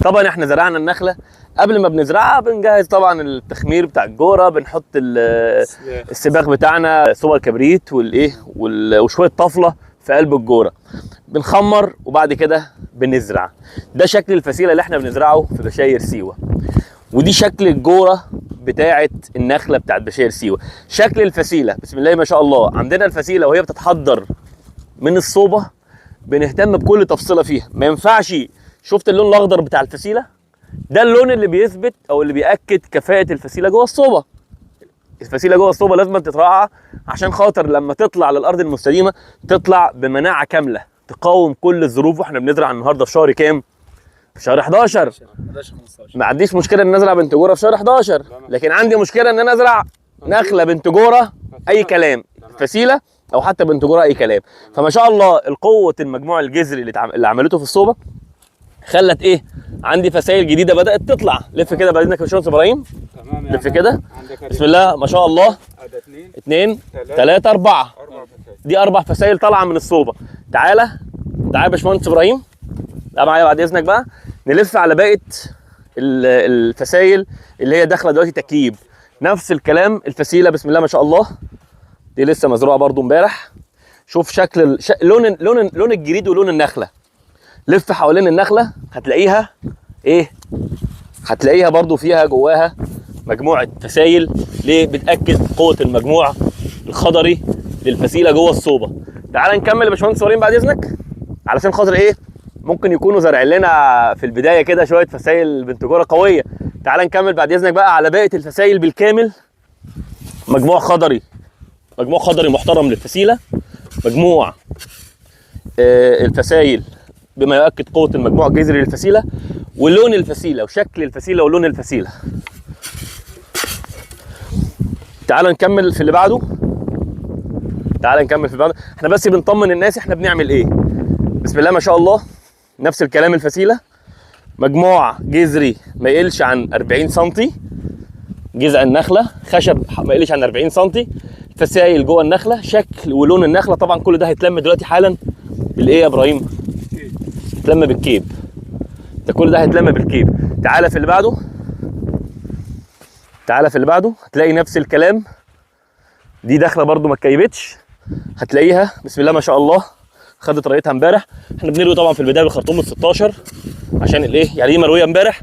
طبعا احنا زرعنا النخله، قبل ما بنزرعها بنجهز طبعا التخمير بتاع الجوره، بنحط السباغ بتاعنا، سوبر كبريت وشويه طفله في قلب الجوره، بنخمر وبعد كده بنزرع. ده شكل الفسيله اللي احنا بنزرعه في بشاير سيوه، ودي شكل الجوره بتاعه النخله بتاعه بشاير سيوه. شكل الفسيله بسم الله ما شاء الله. عندنا الفسيله وهي بتتحضر من الصوبه بنهتم بكل تفصيله فيها. ما ينفعش، شفت اللون الاخضر بتاع الفسيله؟ ده اللون اللي بيثبت او اللي بياكد كفاءه الفسيله جوه الصوبه. الفسيله جوه الصوبه لازم تتراعى عشان خاطر لما تطلع للارض المستديمه تطلع بمناعه كامله تقاوم كل الظروف. واحنا بنزرع النهارده في شهر كام؟ في شهر 11. ما عنديش مشكله ان ازرع بنت جوره في شهر 11، لكن عندي مشكله ان انا ازرع نخله بنت جوره اي كلام، فسيله او حتى بنت جوره اي كلام. فما شاء الله القوه المجموع الجذري اللي عملته في الصوبه خلت ايه؟ عندي فسائل جديده بدات تطلع. لف كده بعد اذنك يا باشمهندس ابراهيم. تمام. لف كده بسم الله ما شاء الله. 2 3 4. دي 4 فسائل طالعه من الصوبه. تعالى يا باشمهندس ابراهيم، لا معايا بعد اذنك بقى. نلف على باقي الفسائل اللي هي داخله دلوقتي تكييب. نفس الكلام الفسيله بسم الله ما شاء الله، دي لسه مزروعه برضو امبارح. شوف شكل لون الجريد ولون النخله. لف حوالين النخله هتلاقيها ايه؟ هتلاقيها برضو فيها جواها مجموعه فسائل. ليه؟ بتاكد قوه المجموع الخضري للفسيله جوه الصوبه. تعال نكمل يا باشمهندس وريم بعد اذنك، علشان خاطر ايه؟ ممكن يكونوا زارعين لنا في البدايه كده شويه فسائل بنت جوره قويه. تعال نكمل بعد اذنك بقى على باقي الفسائل بالكامل. مجموع خضري محترم للفسيله. مجموع الفسائل بما يؤكد قوه المجموع الجذري للفسيله، ولون الفسيله وشكل الفسيله ولون الفسيله. تعال نكمل في اللي بعده. احنا بس بنطمن الناس احنا بنعمل ايه. بسم الله ما شاء الله. نفس الكلام الفسيله، مجموع جذري ما يقلش عن 40 سم، جذع النخله خشب ما يقلش عن 40 سم، فسائل جوه النخله، شكل ولون النخله. طبعا كل ده هيتلم دلوقتي حالا بالايه يا ابراهيم؟ يتلم بالكيب. ده كل ده هيتلم بالكيب. تعالى في اللي بعده. هتلاقي نفس الكلام. دي داخله برده ما اتكيبتش، هتلاقيها بسم الله ما شاء الله خدت رأيتها امبارح. احنا بنروي طبعا في البدايه بالخرطوم ال 16 عشان الايه؟ يعني دي مرويه امبارح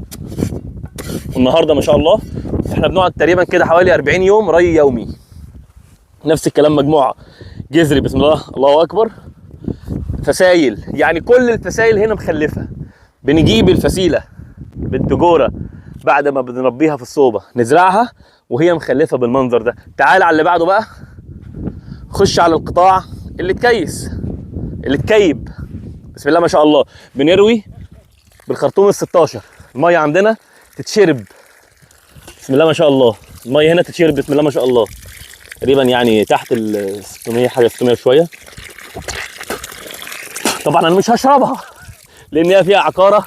والنهارده ما شاء الله. احنا بنقعد تقريبا كده حوالي 40 يوم ري يومي. نفس الكلام مجموعه جذري بسم الله الله اكبر. فسايل، يعني كل الفسائل هنا مخلفه. بنجيب الفسيله بنت جوره بعد ما بنربيها في الصوبه نزرعها وهي مخلفه بالمنظر ده. تعال على اللي بعده بقى. خش على القطاع اللي تكيب بسم الله ما شاء الله. بنروي بالخرطوم ال 16. الميه عندنا تتشرب بسم الله ما شاء الله. الميه هنا تتشرب بسم الله ما شاء الله تقريبا يعني تحت ال 600 حاجه 600 شويه. طبعا انا مش هشربها لان هي فيها عقاره،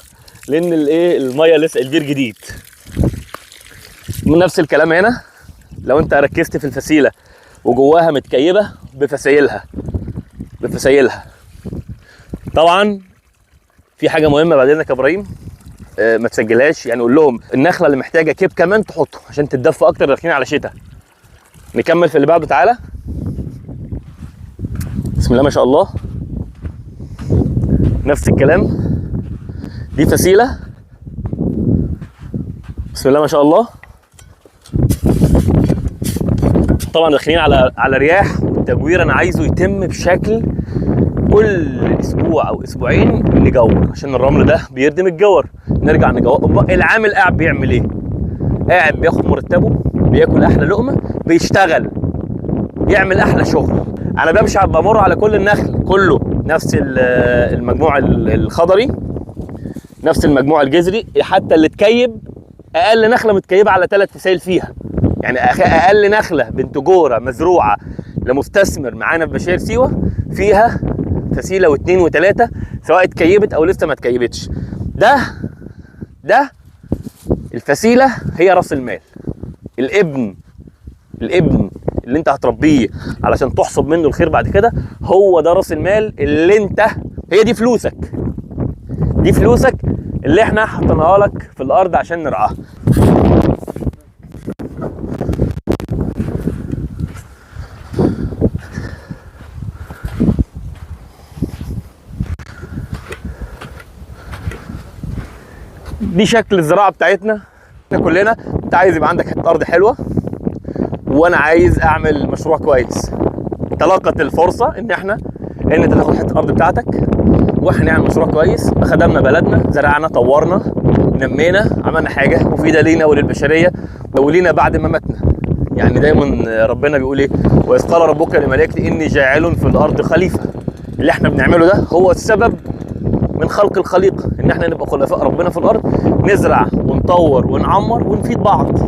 لان الايه الميه لسه البير جديد. من نفس الكلام هنا لو انت ركزت في الفسيله وجواها متكيبه بفسايلها. طبعا في حاجه مهمه بعد اذنك يا ابراهيم ما تسجلهاش، يعني قول لهم النخله اللي محتاجه كيب كمان تحطه عشان تتدفى اكتر داخلين على شتاء. نكمل في اللي بعده. تعالى بسم الله ما شاء الله. نفس الكلام، دي فسيله بسم الله ما شاء الله. طبعا داخلين على رياح. التجوير انا عايزه يتم بشكل كل اسبوع او اسبوعين نجور عشان الرمل ده بيردم الجور. نرجع نجور. العامل قاعد بيعمل ايه؟ قاعد بياخد مرتبه، بياكل احلى لقمه، بيشتغل، يعمل احلى شغل. انا بمشي بمر على كل النخل كله نفس المجموع الخضري، نفس المجموع الجذري. حتى اللي تكيب اقل نخله متكيبه على 3 فسائل فيها، يعني اقل نخله بنت جوره مزروعه لمستثمر معانا في بشاير سيوه فيها فسيله واثنين وثلاثه سواء اتكيبت او لسه ما اتكيبتش. ده الفسيله هي راس المال. الابن اللي انت هتربيه علشان تحصد منه الخير بعد كده، هو ده راس المال اللي انت، هي دي فلوسك. دي فلوسك اللي احنا حطيناها لك في الارض عشان نرعاها. دي شكل الزراعه بتاعتنا. احنا كلنا انت عايز يبقى عندك حته ارض حلوه، وانا عايز اعمل مشروع كويس. تلقت الفرصه ان انت تاخد حته الارض بتاعتك واحنا نعمل مشروع كويس. خدمنا بلدنا، زرعنا، طورنا، نمينا، عملنا حاجه مفيده لينا وللبشريه ولينا بعد ما ماتنا. يعني دايما ربنا بيقول ايه؟ واذ قال ربك للملائكه اني جاعل في الارض خليفه. اللي احنا بنعمله ده هو السبب من خلق الخليقه، ان احنا نبقى خلفاء ربنا في الارض، نزرع ونطور ونعمر ونفيد بعض.